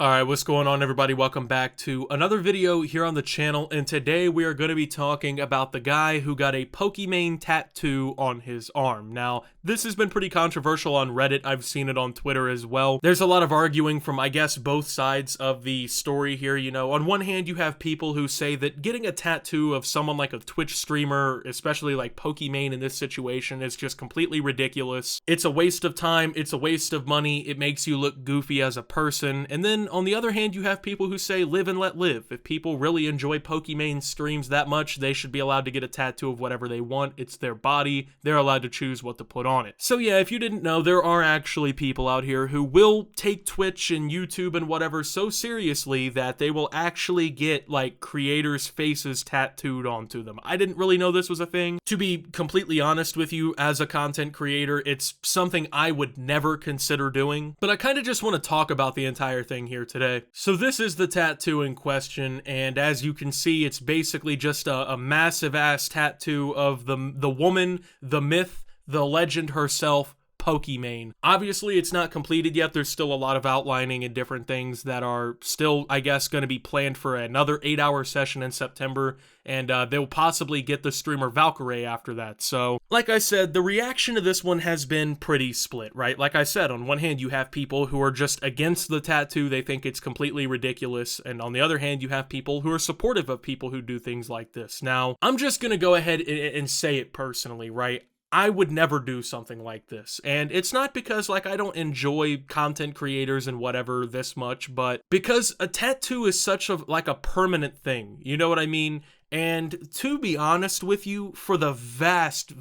Alright, what's going on everybody? Welcome back to another video here on the channel, and today we are going to be talking about the guy who got a Pokimane tattoo on his arm. Now, this has been pretty controversial on Reddit. I've seen it on Twitter as well. There's a lot of arguing from, I guess, both sides of the story here. You know, on one hand, you have people who say that getting a tattoo of someone like a Twitch streamer, especially like Pokimane in this situation, is just completely ridiculous. It's a waste of time, it's a waste of money, it makes you look goofy as a person, and then on the other hand, you have people who say live and let live. If people really enjoy Pokimane streams that much, they should be allowed to get a tattoo of whatever they want. It's their body. They're allowed to choose what to put on it. So yeah, if you didn't know, there are actually people out here who will take Twitch and YouTube and whatever so seriously that they will actually get like creators' faces tattooed onto them. I didn't really know this was a thing. To be completely honest with you, as a content creator, it's something I would never consider doing, but I kind of just want to talk about the entire thing here today. So this is the tattoo in question, and as you can see, it's basically just a massive ass tattoo of the woman, the myth, the legend herself, Pokimane. Obviously, it's not completed yet. There's still a lot of outlining and different things that are still, I guess, going to be planned for another 8-hour session in September, and they'll possibly get the streamer Valkyrie after that. So, like I said, the reaction to this one has been pretty split, right? Like I said, on one hand, you have people who are just against the tattoo. They think it's completely ridiculous. And on the other hand, you have people who are supportive of people who do things like this. Now, I'm just going to go ahead and say it personally, right? I would never do something like this, and it's not because like I don't enjoy content creators and whatever this much, but because a tattoo is such a like a permanent thing, you know what I mean? And to be honest with you, for the vast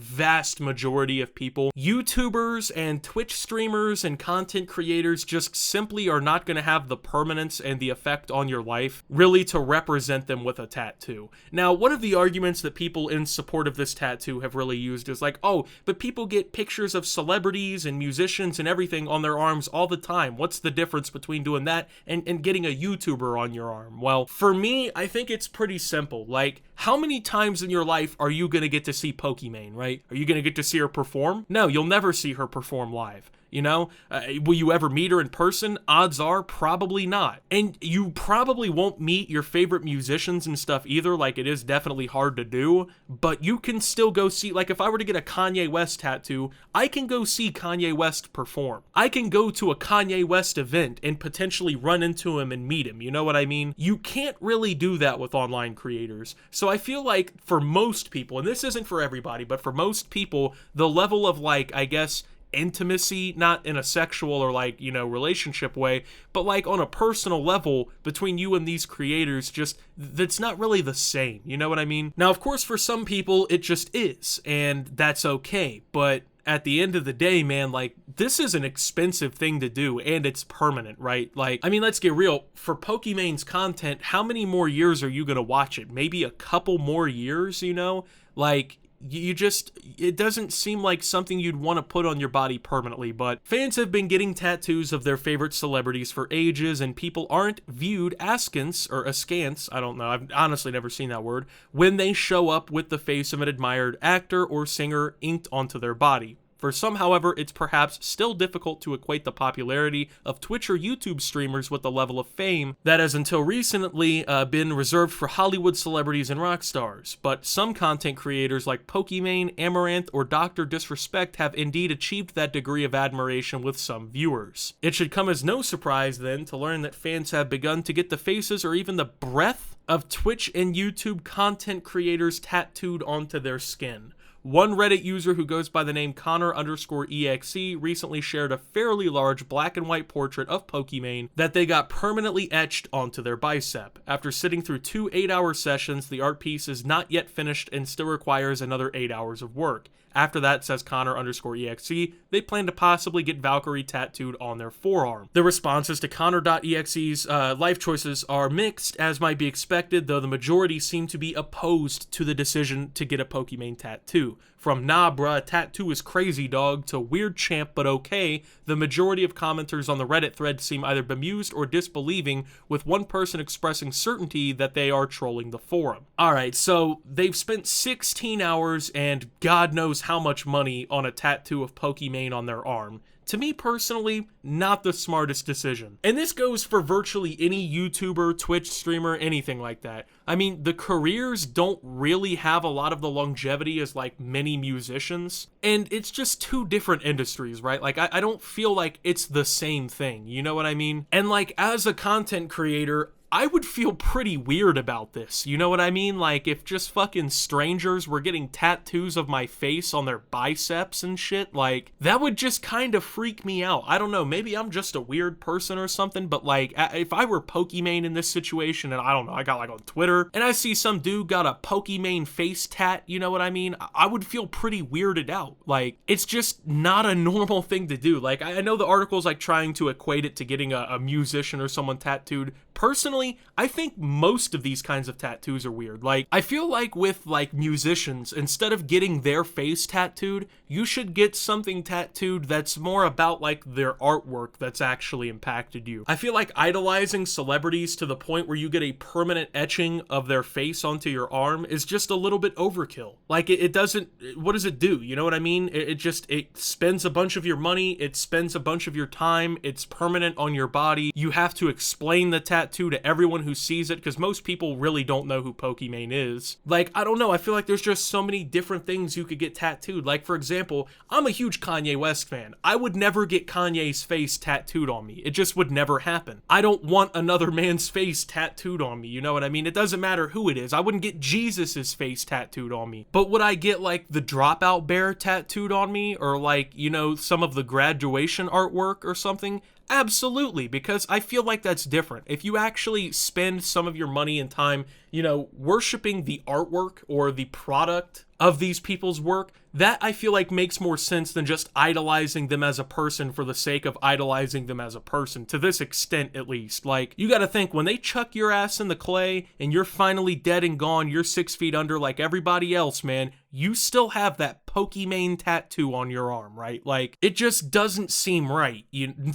majority of people, YouTubers and Twitch streamers and content creators just simply are not going to have the permanence and the effect on your life really to represent them with a tattoo. Now, one of the arguments that people in support of this tattoo have really used is like, oh, but people get pictures of celebrities and musicians and everything on their arms all the time. What's the difference between doing that and getting a YouTuber on your arm? Well, for me, I think it's pretty simple. Like, how many times in your life are you going to get to see Pokimane, right? Are you going to get to see her perform? No, you'll never see her perform live. You know, will you ever meet her in person? Odds are probably not. And you probably won't meet your favorite musicians and stuff either, like it is definitely hard to do, but you can still go see, like if I were to get a Kanye West tattoo, I can go see Kanye West perform. I can go to a Kanye West event and potentially run into him and meet him, you know what I mean? You can't really do that with online creators. So I feel like for most people, and this isn't for everybody, but for most people, the level of like, I guess, intimacy, not in a sexual or like, you know, relationship way, but like on a personal level between you and these creators, just that's not really the same, you know what I mean? Now, of course, for some people it just is, and that's okay, but at the end of the day, man, like, this is an expensive thing to do, and it's permanent, right? Like, I mean, let's get real. For Pokimane's content, how many more years are you gonna watch it? Maybe a couple more years, you know? Like, you just, it doesn't seem like something you'd want to put on your body permanently, but fans have been getting tattoos of their favorite celebrities for ages, and people aren't viewed askance, or askance, I don't know, I've honestly never seen that word, when they show up with the face of an admired actor or singer inked onto their body. For some, however, it's perhaps still difficult to equate the popularity of Twitch or YouTube streamers with the level of fame that has until recently been reserved for Hollywood celebrities and rock stars. But some content creators like Pokimane, Amaranth, or Dr. Disrespect have indeed achieved that degree of admiration with some viewers. It should come as no surprise then to learn that fans have begun to get the faces or even the breath of Twitch and YouTube content creators tattooed onto their skin. One Reddit user who goes by the name Connor_EXE recently shared a fairly large black and white portrait of Pokimane that they got permanently etched onto their bicep. After sitting through 2 8-hour sessions, the art piece is not yet finished and still requires another 8 hours of work. After that, says Connor_EXE, they plan to possibly get Valkyrie tattooed on their forearm. The responses to Connor.exe's life choices are mixed, as might be expected, though the majority seem to be opposed to the decision to get a Pokimane tattoo. From nah bruh, tattoo is crazy dog, to weird champ but okay, the majority of commenters on the Reddit thread seem either bemused or disbelieving, with one person expressing certainty that they are trolling the forum. Alright, so they've spent 16 hours and God knows how much money on a tattoo of Pokimane on their arm. to me personally, not the smartest decision. And this goes for virtually any YouTuber, Twitch streamer, anything like that. I mean, the careers don't really have a lot of the longevity as like many musicians, and it's just two different industries, right? Like, I don't feel like it's the same thing, you know what I mean? And like, as a content creator, I would feel pretty weird about this, you know what I mean? Like, if just fucking strangers were getting tattoos of my face on their biceps and shit, like, that would just kind of freak me out. I don't know, maybe I'm just a weird person or something, but like, if I were Pokimane in this situation, and I don't know, I got like on Twitter, and I see some dude got a Pokimane face tat, you know what I mean? I would feel pretty weirded out. Like, it's just not a normal thing to do. Like, I know the article's like trying to equate it to getting a musician or someone tattooed. Personally, I think most of these kinds of tattoos are weird. Like, I feel like with like musicians, instead of getting their face tattooed, you should get something tattooed that's more about like their artwork that's actually impacted you. I feel like idolizing celebrities to the point where you get a permanent etching of their face onto your arm is just a little bit overkill. Like, it doesn't, what does it do? You know what I mean? It spends a bunch of your money, it spends a bunch of your time, it's permanent on your body. You have to explain the tattoo to everyone who sees it, because most people really don't know who Pokimane is. Like, I don't know, I feel like there's just so many different things you could get tattooed. Like, for example, I'm a huge Kanye West fan. I would never get Kanye's face tattooed on me. It just would never happen. I don't want another man's face tattooed on me, you know what I mean? It doesn't matter who it is. I wouldn't get Jesus's face tattooed on me. But would I get like the Dropout Bear tattooed on me, or like, you know, some of the graduation artwork or something? Absolutely, because I feel like that's different. If you actually spend some of your money and time, you know, worshiping the artwork or the product of these people's work, that I feel like makes more sense than just idolizing them as a person for the sake of idolizing them as a person, to this extent at least. Like, you gotta think, when they chuck your ass in the clay and you're finally dead and gone, you're 6 feet under like everybody else, man, you still have that Pokimane tattoo on your arm, right? Like, it just doesn't seem right,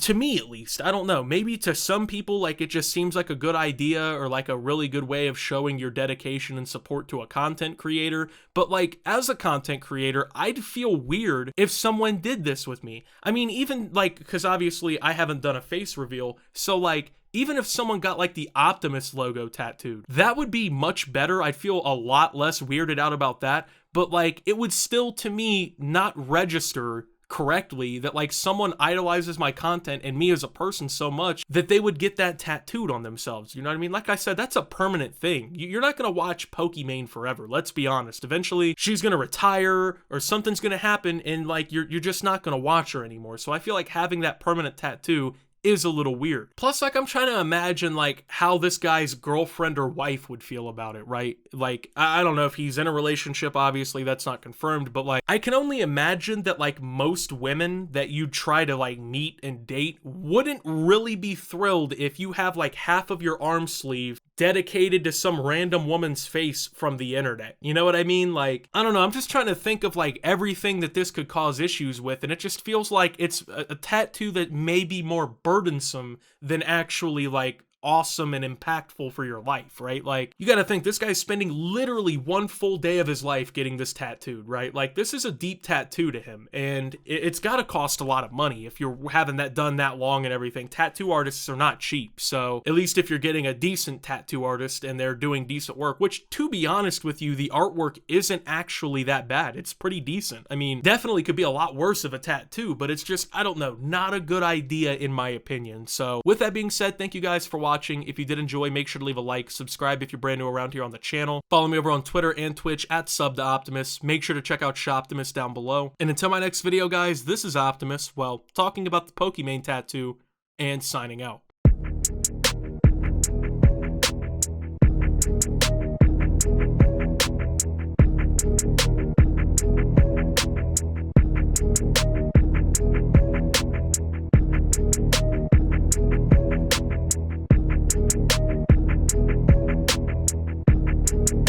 to me at least. I don't know, maybe to some people, like, it just seems like a good idea or like a really good way of showing your dedication and support to a content creator, but like, as a content creator, I'd feel weird if someone did this with me. I mean, even like, because obviously I haven't done a face reveal, so like, even if someone got like the Optimus logo tattooed, that would be much better. I'd feel a lot less weirded out about that, but like, it would still, to me, not register correctly that like someone idolizes my content and me as a person so much that they would get that tattooed on themselves. You know what I mean? Like I said, that's a permanent thing. You're not gonna watch Pokimane forever, let's be honest. Eventually she's gonna retire or something's gonna happen, and like you're just not gonna watch her anymore. So I feel like having that permanent tattoo is a little weird. Plus, like, I'm trying to imagine like how this guy's girlfriend or wife would feel about it, right? Like, I don't know if he's in a relationship, obviously that's not confirmed, but like, I can only imagine that like most women that you try to like meet and date wouldn't really be thrilled if you have like half of your arm sleeve dedicated to some random woman's face from the internet. You know what I mean? Like, I don't know, I'm just trying to think of like everything that this could cause issues with, and it just feels like it's a tattoo that may be more burdensome than actually like awesome and impactful for your life, right? Like, you gotta think, this guy's spending literally one full day of his life getting this tattooed, right? Like, this is a deep tattoo to him, and it's gotta cost a lot of money if you're having that done that long and everything. Tattoo artists are not cheap, so at least if you're getting a decent tattoo artist and they're doing decent work, which, to be honest with you, the artwork isn't actually that bad. It's pretty decent. I mean, definitely could be a lot worse of a tattoo, but it's just, I don't know, not a good idea in my opinion. So with that being said, thank you guys for watching. If you did enjoy, make sure to leave a like, subscribe if you're brand new around here on the channel, follow me over on Twitter and Twitch at @SubToOptimus. Make sure to check out Shoptimus down below. And until my next video, guys, this is Optimus, well, talking about the Pokimane tattoo and signing out.